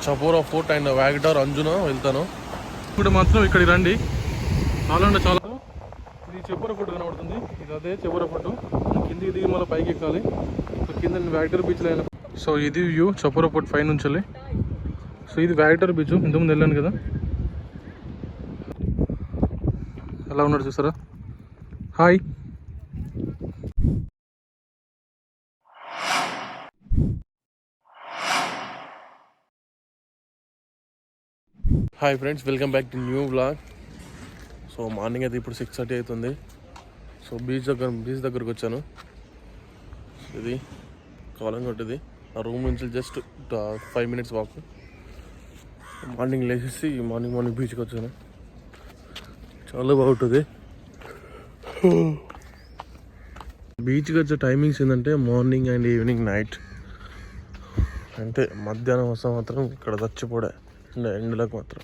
Chapora fort and వ్యాగటార్ Anjuna వెళ్తాను. ఇప్పుడు మాత్రం ఇక్కడికి రండి, చాలా అంటే చాలా. ఇది చపోరా ఫోర్ట్ కనబడుతుంది, ఇది అదే చపోరా ఫోర్ట్. కిందికి దిగి మళ్ళీ పైకి ఎక్కాలి. సో కింద వ్యాగటార్ బీచ్లో అయినా. సో ఇది వ్యూ చపోరా ఫోర్ట్ పై నుంచి. సో ఇది వ్యాగటార్ బీచ్, ఇంతకుముందు వెళ్ళాను కదా. ఎలా ఉన్నాడు చూసారా. Hi. Hi friends, welcome back to new vlog. So morning అయితే ఇప్పుడు 6:30 అవుతుంది. సో బీచ్ దగ్గరకు వచ్చాను. ఇది కాలంగట్. ఇది ఆ రూమ్ నుంచి జస్ట్ 5 minutes వాక్. మార్నింగ్ లేచేసి మార్నింగ్ బీచ్కి వచ్చాను. చాలా బాగుంటుంది. బీచ్కి వచ్చే టైమింగ్స్ ఏంటంటే మార్నింగ్ అండ్ ఈవినింగ్, నైట్. అంటే మధ్యాహ్నం వస్తే మాత్రం ఇక్కడ చచ్చిపోడే ఎండలకు మాత్రం.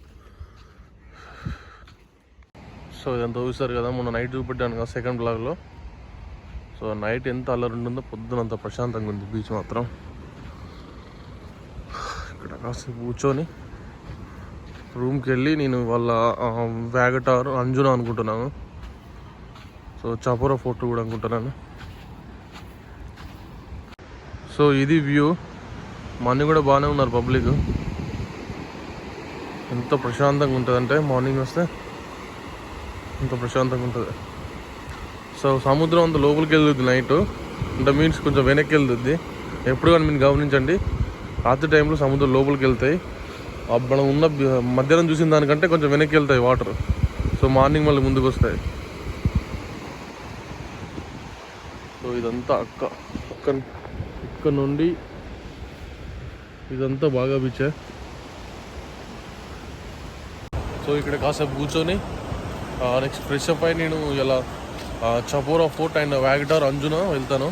సో ఇదంతా చూస్తారు కదా, మొన్న నైట్ చూపెట్టాను కదా సెకండ్ బ్లాగ్లో. సో నైట్ ఎంత అల్లరి ఉంటుందో పొద్దునంత ప్రశాంతంగా ఉంది బీచ్ మాత్రం. ఇక్కడ కాసేపు కూర్చొని రూమ్కి వెళ్ళి నేను వాళ్ళ వ్యాగటార్ అంజునా అనుకుంటున్నాను. సో చపోరా ఫోర్ట్ కూడా అనుకుంటున్నాను. సో ఇది వ్యూ. మార్నింగ్ కూడా బాగానే ఉన్నారు పబ్లిక్. ఎంత ప్రశాంతంగా ఉంటుంది అంటే మార్నింగ్ వస్తే ఎంత ప్రశాంతంగా ఉంటుంది. సో సముద్రం అంత లోపలికి వెళ్తుంది నైట్, అంటే మీన్స్ కొంచెం వెనక్కి వెళ్తుంది. ఎప్పుడు కానీ మీరు గమనించండి, రాత్రి టైంలో సముద్రం లోపలికి వెళ్తాయి. మనం ఉన్న మధ్యాహ్నం చూసిన దానికంటే కొంచెం వెనక్కి వెళ్తాయి వాటర్. సో మార్నింగ్ మళ్ళీ ముందుకు వస్తాయి. సో ఇదంతా ఇక్కడ నుండి ఇదంతా బాగా బీచే. సో ఇక్కడ కాసేపు కూర్చొని నెక్స్ట్ ఫ్రెష్ అప్ అయి నేను ఇలా చపోరా ఫోర్ట్ అండ్ వ్యాగటార్ అంజునా వెళ్తాను.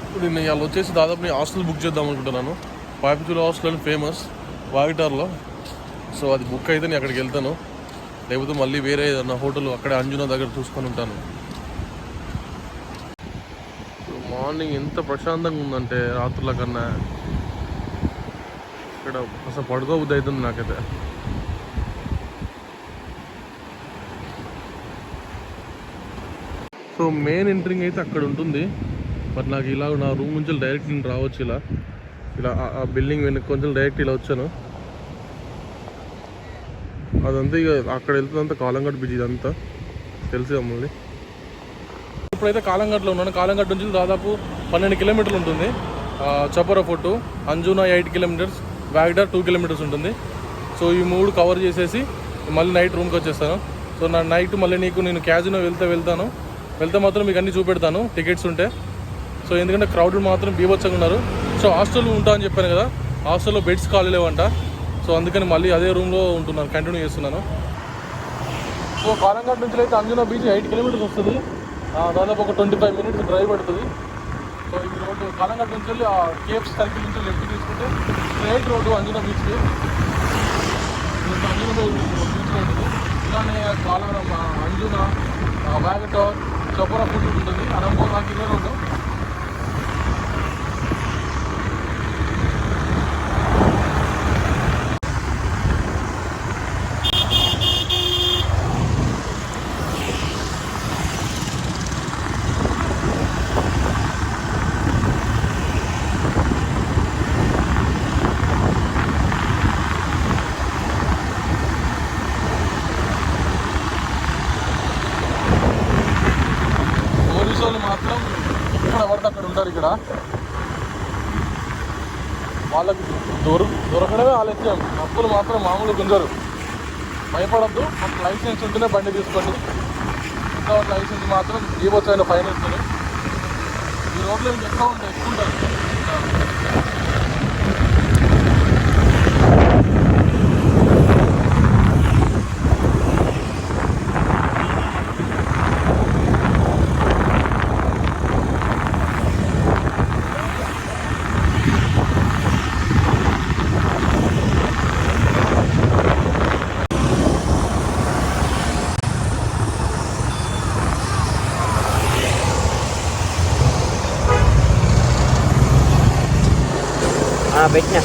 ఇప్పుడు నేను ఇలా వచ్చేసి దాదాపు నేను హాస్టల్ బుక్ చేద్దాం అనుకుంటున్నాను. పాపిచూల హాస్టల్ ఫేమస్ వ్యాగటార్లో. సో అది బుక్ అయితే నేను అక్కడికి వెళ్తాను, లేకపోతే మళ్ళీ వేరే ఏదన్నా హోటల్ అక్కడే అంజునా దగ్గర చూసుకొని ఉంటాను. మార్నింగ్ ఎంత ప్రశాంతంగా ఉందంటే రాత్రుల కన్నా ఇక్కడ అసలు పడుకోబుద్ధి అవుతుంది నాకైతే. సో మెయిన్ ఎంట్రింగ్ అయితే అక్కడ ఉంటుంది. బట్ నాకు ఇలా నా రూమ్ నుంచి డైరెక్ట్ నేను రావచ్చు. ఇలా ఆ బిల్డింగ్ వెనక కొంచెం డైరెక్ట్ ఇలా వచ్చాను. అదంతా ఇక అక్కడ వెళ్తుందంతా కాలంగట్ బీచ్. ఇదంతా తెలుసు మమ్మల్ని. ఇప్పుడైతే కాలంగట్లో ఉన్నాను. కాలంగట్ నుంచి దాదాపు 12 kilometers ఉంటుంది. Chapora fort, Anjuna 8 kilometers, వ్యాగటార్ 2 kilometers ఉంటుంది. సో ఈ 3 కవర్ చేసేసి మళ్ళీ నైట్ రూమ్కి వచ్చేస్తాను. సో నా నైట్ మళ్ళీ నేను క్యాజినో వెళ్తే మాత్రం మీకు అన్నీ చూపెడతాను టికెట్స్ ఉంటే. సో ఎందుకంటే క్రౌడ్ మాత్రం బీభత్సంగా ఉన్నారు. సో హాస్టల్లో ఉంటా అని చెప్పాను కదా, హాస్టల్లో బెడ్స్ ఖాళీ లేవంట. సో అందుకని మళ్ళీ అదే రూమ్లో ఉంటున్నాను, కంటిన్యూ చేస్తున్నాను. సో కాలంగట్ నుంచి అయితే అంజునా బీచ్ 8 kilometers వస్తుంది. దాదాపు ఒక 25 minutes డ్రైవ్ పడుతుంది. సో ఈ రోడ్డు కాలంగట్ నుంచి వెళ్ళి కేప్స్ సర్కిల్ నుంచి లెఫ్ట్ తీసుకుంటే స్ట్రైట్ రోడ్డు అంజునా బీచ్కి. అంజునా బీచ్ రోడ్డు ఇలానే అంజునా, వ్యాగటార్, చపోరా ఫోర్ట్ ఉంటుంది. అనంతపురం నాకు ఇదే రోడ్డు. మాత్రం ఎక్కడ పడితే అక్కడ ఉంటారు. ఇక్కడ వాళ్ళకి దొరకడమే ఆలస్యం. అప్పులు మాత్రం మామూలు గుంజరు. భయపడద్దు, మాకు లైసెన్స్ ఉంటేనే బండి తీసుకోండి. వితౌట్ లైసెన్స్ మాత్రం జీవోత్సవమైన ఫైన్ ఇస్తుంది. ఈ రోడ్లు ఎక్కువ ఉంటాయి. పెట్టినా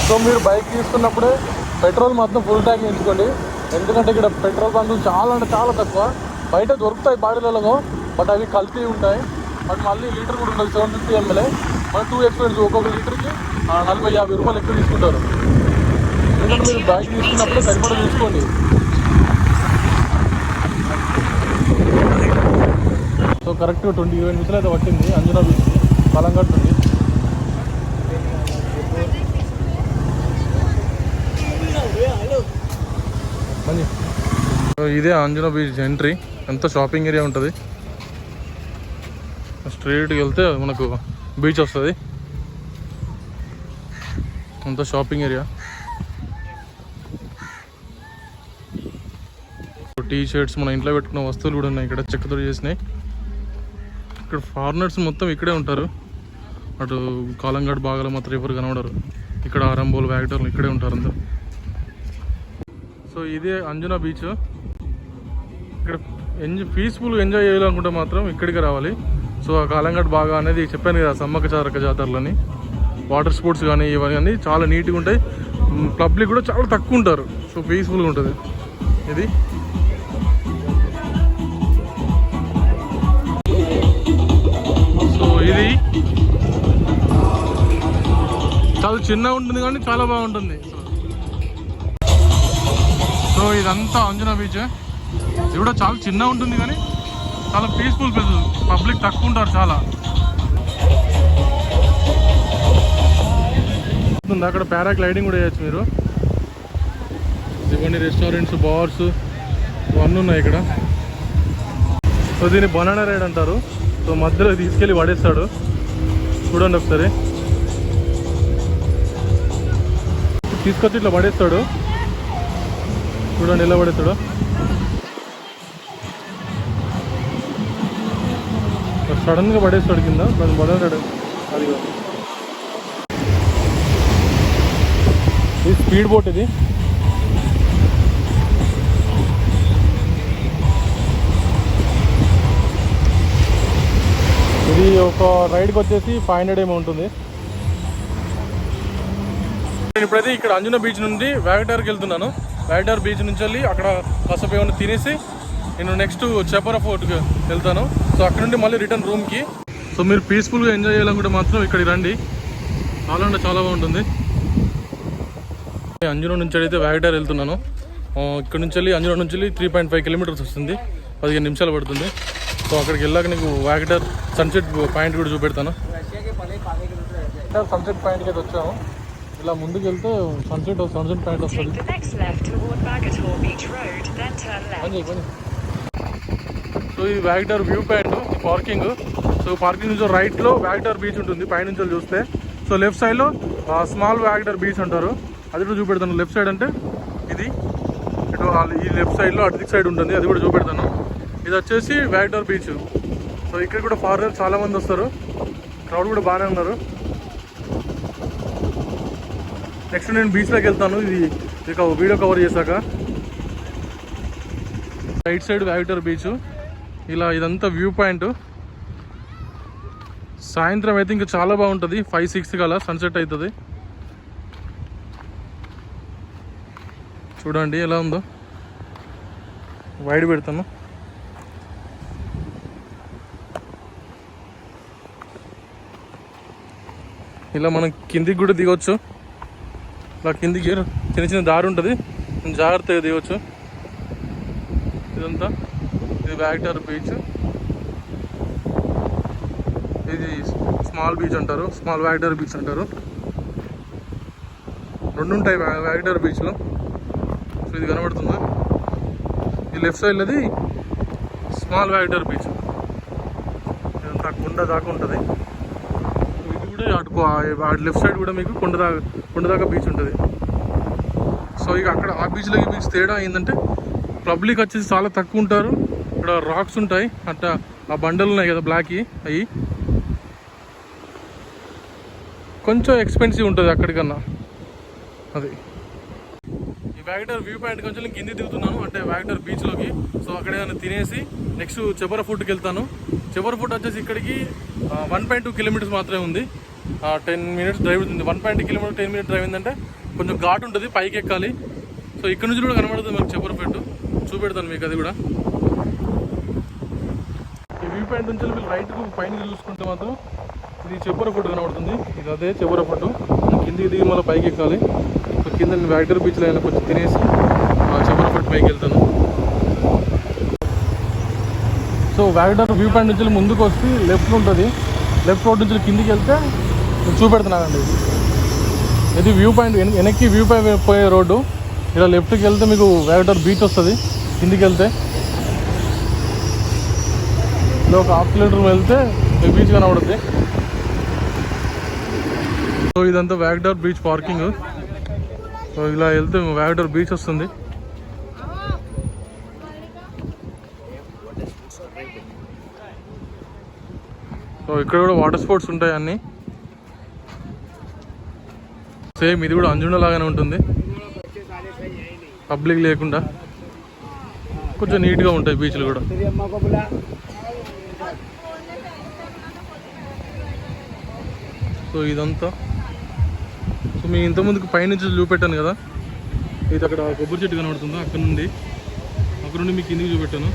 సో మీరు బైక్ తీసుకున్నప్పుడే పెట్రోల్ మాత్రం ఫుల్ ట్యాంక్ వేసుకోండి. ఎందుకంటే ఇక్కడ పెట్రోల్ బంకులు చాలా అంటే చాలా తక్కువ. బయట దొరుకుతాయి బాటిలలో, బట్ అవి కల్తీ ఉంటాయి. బట్ మళ్ళీ లీటర్ కూడా ఉండదు, 750 ml. మన 2 ఎక్స్పెన్స్ ఒక్కొక్క లీటర్కి 40-50 రూపాయలు ఎక్కువ తీసుకుంటారు. ఎందుకంటే మీరు బైక్ తీసుకున్నప్పుడే సరిపడా తీసుకోండి. సో కరెక్ట్గా 20-20 నిమిషాలు అయితే పట్టింది అంజనా బీచ్ కాలంగట్ నుండి. ఇదే అంజనా బీచ్ ఎంట్రీ. ఎంత షాపింగ్ ఏరియా ఉంటుంది. స్ట్రైట్కి వెళ్తే మనకు బీచ్ వస్తుంది. అంత షాపింగ్ ఏరియా. టీ షర్ట్స్, మన ఇంట్లో పెట్టుకున్న వస్తువులు కూడా ఉన్నాయి ఇక్కడ, చెక్కతో చేసినాయి. ఇక్కడ ఫారినర్స్ మొత్తం ఇక్కడే ఉంటారు. అటు కాలంగట్ బాగాలో మాత్రం ఎవరు కనబడరు. ఇక్కడ ఆరంబోల్ వ్యాగటర్లు ఇక్కడే ఉంటారు అందరు. సో ఇదే అంజనా బీచ్. ఇక్కడ పీస్ఫుల్ ఎంజాయ్ చేయాలనుకుంటే మాత్రం ఇక్కడికి రావాలి. సో ఆ కాలంగట్ బాగా అనేది చెప్పాను కదా, సమ్మక్క చారక్క జాతరలని. వాటర్ స్పోర్ట్స్ కానీ ఇవన్నీ చాలా నీట్గా ఉంటాయి. పబ్లిక్ కూడా చాలా తక్కువ ఉంటారు. సో పీస్ఫుల్గా ఉంటుంది ఇది. సో ఇది చాలా చిన్నగా ఉంటుంది కానీ చాలా బాగుంటుంది. సో ఇదంతా అంజనా బీచ్. ఇది కూడా చాలా చిన్నగా ఉంటుంది కానీ చాలా పీస్ఫుల్ ప్లేస్. పబ్లిక్ తక్కువ ఉంటారు చాలా. అక్కడ పారాగ్లైడింగ్ కూడా చేయొచ్చు మీరు. ఇవన్నీ రెస్టారెంట్స్, బార్స్ ఇవన్నీ ఉన్నాయి ఇక్కడ. సో దీన్ని బనానా రైడ్ అంటారు. సో మధ్యలో తీసుకెళ్ళి పడేస్తాడు. చూడండి ఒకసారి, తీసుకొచ్చి ఇట్లా పడేస్తాడు. చూడండి ఎలా పడేస్తాడు. సడన్గా పడేస్తాడు కింద. దాన్ని బనానా అది స్పీడ్ బోట్. ఇది ఇది ఒక రైడ్కి వచ్చేసి 500 ఏమో ఉంటుంది. నేను ఇప్పుడైతే ఇక్కడ అంజనా బీచ్ నుండి వ్యాగటార్కి వెళ్తున్నాను. వ్యాగటార్ బీచ్ నుంచి వెళ్ళి అక్కడ కాసేపు ఏమైనా తినేసి నేను నెక్స్ట్ చెపరా ఫోర్ట్కి వెళ్తాను. సో అక్కడ నుండి మళ్ళీ రిటర్న్ రూమ్కి. సో మీరు పీస్ఫుల్గా ఎంజాయ్ చేయాలనుకుంటే మాత్రం ఇక్కడికి రండి. చాలా అంటే చాలా బాగుంటుంది. అంజనా నుంచి అయితే వ్యాగటార్ వెళ్తున్నాను. ఇక్కడ నుంచి వెళ్ళి అంజనా నుంచి వెళ్ళి 3.5 కిలోమీటర్స్ వస్తుంది. 15 నిమిషాలు పడుతుంది. సో అక్కడికి వెళ్ళాక నీకు వ్యాగటార్ సన్సెట్ పాయింట్ కూడా చూపెడతాను. సన్సెట్ పాయింట్కి అయితే వచ్చాము. ఇలా ముందుకు వెళ్తే సన్సెట్ పాయింట్ వస్తుంది. సో ఇది Vagator view point, parking. So parking నుంచి రైట్లో వ్యాగటార్ బీచ్ ఉంటుంది పైనుంచి చూస్తే. సో లెఫ్ట్ సైడ్లో స్మాల్ వ్యాగటార్ బీచ్ అంటారు. అది కూడా చూపెడతాను. లెఫ్ట్ సైడ్ అంటే ఇది, ఇటు ఈ లెఫ్ట్ సైడ్లో అటు సైడ్ ఉంటుంది, అది కూడా చూపెడతాను. ఇది వచ్చేసి వ్యాగటార్ బీచ్. సో ఇక్కడ కూడా ఫారినర్స్ చాలా మంది వస్తారు. క్రౌడ్ కూడా బాగానే ఉన్నారు. నెక్స్ట్ నేను బీచ్లోకి వెళ్తాను. ఇది వీడియో కవర్ చేశాక. Right side Vagator beach. ఇలా ఇదంతా వ్యూ పాయింట్. సాయంత్రం అయితే ఇంకా చాలా బాగుంటుంది. 5-6 కల్లా సన్సెట్ అవుతుంది. చూడండి ఎలా ఉందో. వైడ్ పెడతాను. ఇలా మనం కిందికి కూడా దిగొచ్చు. ఇలా కిందికి చిన్న చిన్న దారి ఉంటుంది, జాగ్రత్తగా దిగొచ్చు. ఇదంతా ఇది వ్యాగటార్ బీచ్. ఇది స్మాల్ బీచ్ అంటారు, స్మాల్ వ్యాగటార్ బీచ్ అంటారు. రెండు ఉంటాయి వ్యాగటార్ బీచ్లో. సో ఇది కనబడుతుందా, ఈ లెఫ్ట్ సైడ్ అది స్మాల్ వ్యాగటార్ బీచ్. ఇదంతా కొండ దాకా ఉంటుంది. ఇది కూడా అటు లెఫ్ట్ సైడ్ కూడా మీకు కొండ దాకా బీచ్ ఉంటుంది. సో ఇక అక్కడ ఆ బీచ్లో ఈ బీచ్ తేడా ఏంటంటే పబ్లిక్ వచ్చేసి చాలా తక్కువ ఉంటారు. ఇక్కడ రాక్స్ ఉంటాయి, అట్లా ఆ బండలు ఉన్నాయి కదా బ్లాక్, అవి కొంచెం ఎక్స్పెన్సివ్ ఉంటుంది అక్కడికన్నా. అది ఈ వ్యాగటార్ వ్యూ పాయింట్ కొంచెం కింది దిగుతున్నాను, అంటే వ్యాగటార్ బీచ్లోకి. సో అక్కడ ఏమైనా తినేసి నెక్స్ట్ చెపరా ఫుడ్కి వెళ్తాను. చెపరా ఫుడ్ వచ్చేసి ఇక్కడికి 1.2 కిలోమీటర్స్ మాత్రమే ఉంది. 10 minutes డ్రైవ్ ఉంటుంది. 1.2 కిలోమీటర్ 10 minutes డ్రైవ్ ఏంటంటే కొంచెం ఘాట్ ఉంటుంది, పైకి ఎక్కాలి. సో ఇక్కడ నుంచి కూడా కనబడుతుంది మనకు చప్పరపేట, చూపెడతాను మీకు అది కూడా. ఈ వ్యూ పాయింట్ నుంచి మీరు రైట్కు పైన చూసుకుంటే మాత్రం ఇది చప్పరపేట కనబడుతుంది. ఇది అదే చప్పరపేట. కిందికి దిగి మళ్ళీ పైకి ఎక్కాలి. సో కింద నేను వ్యాగ్డర్ బీచ్లో అయినా కొంచెం తినేసి చప్పరపేట పైకి వెళ్తాను. సో వ్యాగ్డర్ వ్యూ పాయింట్ నుంచి ముందుకు వస్తే లెఫ్ట్ ఉంటుంది. లెఫ్ట్ రోడ్ నుంచి కిందికి వెళ్తే చూపెడుతున్నానండి. ఇది వ్యూ పాయింట్, వెనక్కి వ్యూ పాయింట్ పోయే రోడ్డు. ఇలా లెఫ్ట్కి వెళ్తే మీకు వ్యాగ్డర్ బీచ్ వస్తుంది. కిందికి వెళ్తే ఇలా ఒక 1/2 కిలోమీటర్ వెళ్తే మీకు బీచ్ కనబడుతుంది. సో ఇదంతా వ్యాగ్డర్ బీచ్ పార్కింగ్. సో ఇలా వెళ్తే వ్యాగ్డర్ బీచ్ వస్తుంది. సో ఇక్కడ కూడా వాటర్ స్పోర్ట్స్ ఉంటాయి అన్నీ. సేమ్ ఇది కూడా అంజునా లాగానే ఉంటుంది, పబ్లిక్ లేకుండా కొంచెం నీట్గా ఉంటాయి బీచ్లు కూడా. సో ఇదంతా సో మీ ఇంతకుముందుకు పైనుంచి చూపెట్టాను కదా, ఇది అక్కడ కొబ్బరి చెట్టు కనబడుతుందో అక్కడ నుండి మీకు కిందికి చూపెట్టాను.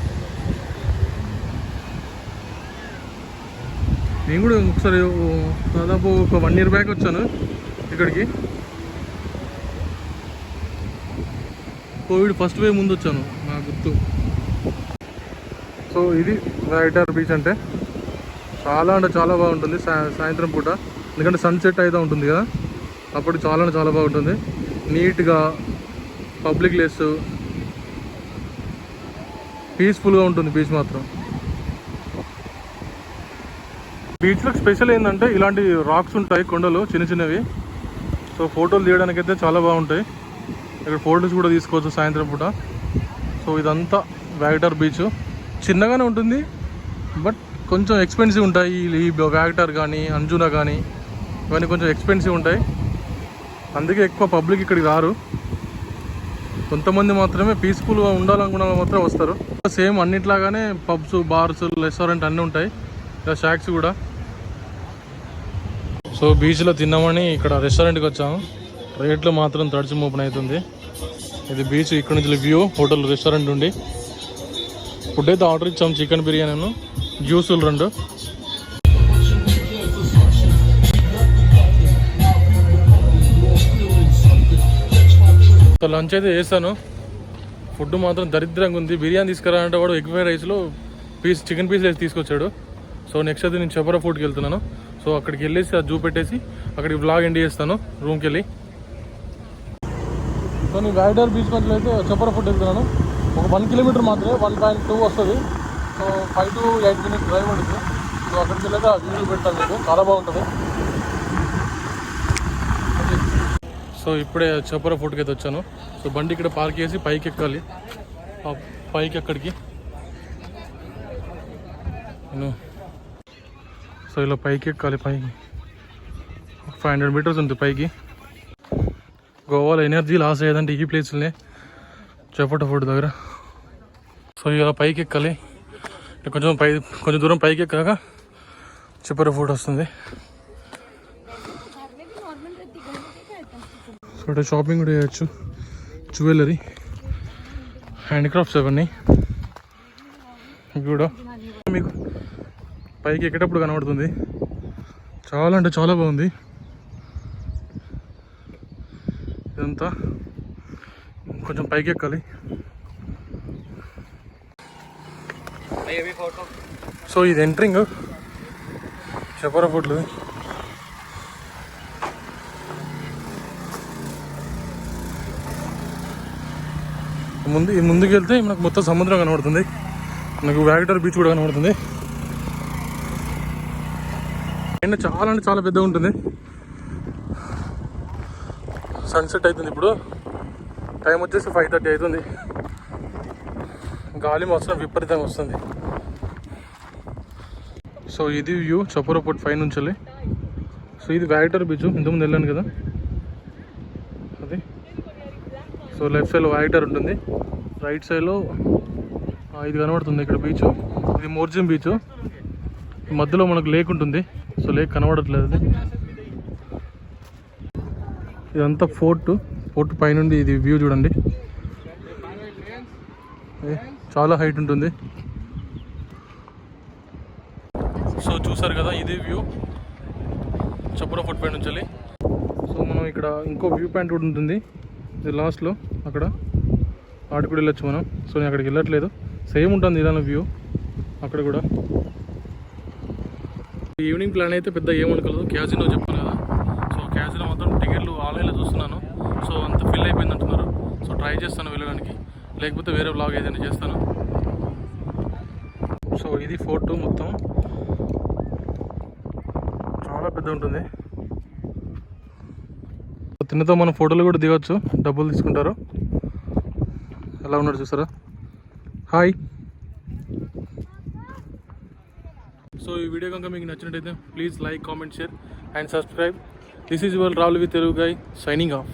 నేను కూడా ఒకసారి దాదాపు ఒక 1 year బ్యాక్ వచ్చాను ఇక్కడికి. కోవిడ్ ఫస్ట్ వేవ్ ముందు వచ్చాను నాకు గుర్తు. సో ఇది వ్యాగ్డర్ బీచ్ అంటే చాలా బాగుంటుంది సాయంత్రం పూట, ఎందుకంటే సన్సెట్ అయితే ఉంటుంది కదా, అప్పుడు చాలా బాగుంటుంది. నీట్గా పబ్లిక్ ప్లేస్, పీస్ఫుల్గా ఉంటుంది బీచ్ మాత్రం. బీచ్లో స్పెషల్ ఏంటంటే ఇలాంటి రాక్స్ ఉంటాయి, కొండలు చిన్నవి. సో ఫోటోలు తీయడానికి అయితే చాలా బాగుంటాయి. ఇక్కడ ఫోటోస్ కూడా తీసుకోవచ్చు సాయంత్రం పూట. సో ఇదంతా వ్యాగ్డర్ బీచ్. చిన్నగానే ఉంటుంది, బట్ కొంచెం ఎక్స్పెన్సివ్ ఉంటాయి. ఈ వ్యాగ్డర్ కానీ అంజునా కానీ ఇవన్నీ కొంచెం ఎక్స్పెన్సివ్ ఉంటాయి, అందుకే ఎక్కువ పబ్లిక్ ఇక్కడికి రారు. కొంతమంది మాత్రమే పీస్ఫుల్గా ఉండాలనుకున్న మాత్రం వస్తారు. సేమ్ అన్నిట్లాగానే పబ్స్, బార్స్, రెస్టారెంట్ అన్నీ ఉంటాయి, ఇలా షాక్స్ కూడా. సో బీచ్లో తిన్నామని ఇక్కడ రెస్టారెంట్కి వచ్చాము. రేట్లు మాత్రం తడిచి మోపన అవుతుంది. ఇది బీచ్ ఇక్కడ నుంచి వ్యూ, హోటల్, రెస్టారెంట్ ఉండి. ఫుడ్ అయితే ఆర్డర్ ఇచ్చాము, చికెన్ బిర్యానీను, జ్యూసులు 2. లంచ్ అయితే చేస్తాను. ఫుడ్ మాత్రం దరిద్రంగా ఉంది. బిర్యానీ తీసుకురాలంటే వాడు ఎగ్ ఫ్రైడ్ రైస్లో చికెన్ పీస్ వేసి తీసుకొచ్చాడు. సో నెక్స్ట్ అయితే నేను చపరా ఫుడ్కి వెళ్తున్నాను. సో అక్కడికి వెళ్ళేసి అది చూపెట్టేసి అక్కడికి వ్లాగ్ ఎండ్ చేస్తాను రూమ్కి వెళ్ళి. సో నేను వ్యాగ్డర్ బీచ్ మధ్యలో అయితే చపరా ఫుడ్ వెళ్తున్నాను. ఒక 1 kilometer మాత్రమే, 1.2 వస్తుంది. సో 5 to 8 minutes డ్రైవ్ పడుతుంది. సో అక్కడికి వెళ్ళేది ఆ వీడియో పెడతాను మీకు, చాలా బాగుంటుంది. సో ఇప్పుడే చపరా ఫుడ్కి అయితే వచ్చాను. సో బండి ఇక్కడ పార్క్ చేసి పైకి ఎక్కాలి. పైకి అక్కడికి సో ఇలా పైకి ఎక్కాలి. పైకి 500 meters ఉంది పైకి. గోవాలో ఎనర్జీ లాస్ అయ్యేదంటే ఈ ప్లేస్లనే, చపరా ఫుడ్ దగ్గర. సో ఇలా పైకి ఎక్కాలి. కొంచెం దూరం పైకి ఎక్కాక చపరా ఫుడ్ వస్తుంది. సో ఇక్కడ షాపింగ్ కూడా చేయొచ్చు, జ్యువెలరీ, హ్యాండిక్రాఫ్ట్స్ అవన్నీ కూడా మీకు పైకి ఎక్కేటప్పుడు కనబడుతుంది. చాలా అంటే చాలా బాగుంది. ఇదంతా కొంచెం పైకి ఎక్కాలి. సో ఇది ఎంట్రింగ్ చపరా ఫుడ్లు. ముందుకు వెళ్తే మనకు మొత్తం సముద్రం కనబడుతుంది, మనకు వ్యాగ్డర్ బీచ్ కూడా కనబడుతుంది. అండ్ చాలా అంటే చాలా పెద్దగా ఉంటుంది. సన్సెట్ అవుతుంది ఇప్పుడు, టైం వచ్చేసి 5:30 అవుతుంది. గాలి మాత్రం విపరీతంగా వస్తుంది. సో ఇది వ్యూ చపరా ఫుడ్ పై నుంచి వెళ్ళి. సో ఇది వ్యాగ్డర్ బీచ్, ఇంతకుముందు వెళ్ళాను కదా అది. సో లెఫ్ట్ సైడ్లో వ్యాగ్డర్ ఉంటుంది, రైట్ సైడ్లో ఇది కనబడుతుంది ఇక్కడ బీచ్. ఇది మోర్జిం బీచ్. మధ్యలో మనకు లేక్ ఉంటుంది. సో లేక్ కనబడట్లేదు అది. ఇదంతా ఫోర్ట్ పైనుండి ఇది వ్యూ చూడండి, చాలా హైట్ ఉంటుంది. సో చూసారు కదా, ఇది వ్యూ చప్పురా ఫోర్ట్ పై నుంచి. సో మనం ఇక్కడ ఇంకో వ్యూ పాయింట్ కూడా ఉంటుంది, ఇది లాస్ట్లో అక్కడ, ఆడికి కూడా వెళ్ళొచ్చు మనం. సో నేను అక్కడికి వెళ్ళట్లేదు, సేమ్ ఉంటుంది ఇదాన వ్యూ అక్కడ కూడా. ఈవినింగ్ ప్లాన్ అయితే పెద్ద ఏమనుకోలేదు, క్యాజినో చెప్పాను కదా. సో క్యాజినో మాత్రం టికెట్లు ఆన్లైన్లో చూస్తున్నాను, సో అంత ఫిల్ అయిపోయింది అంటున్నారు. సో ట్రై చేస్తాను వెళ్ళడానికి, లేకపోతే వేరే వ్లాగ్ ఏదైనా చేస్తాను. సో ఇది ఫోర్ట్ మొత్తం చాలా పెద్ద ఉంటుంది. తిన్నతో మనం ఫోటోలు కూడా దిగొచ్చు, డబ్బులు తీసుకుంటారు. ఎలా ఉన్నాడు చూసారా, హాయ్. సో ఈ వీడియో కనుక మీకు నచ్చినట్టయితే please like, comment, share and subscribe. This is your Rahul with Telugu guy signing off.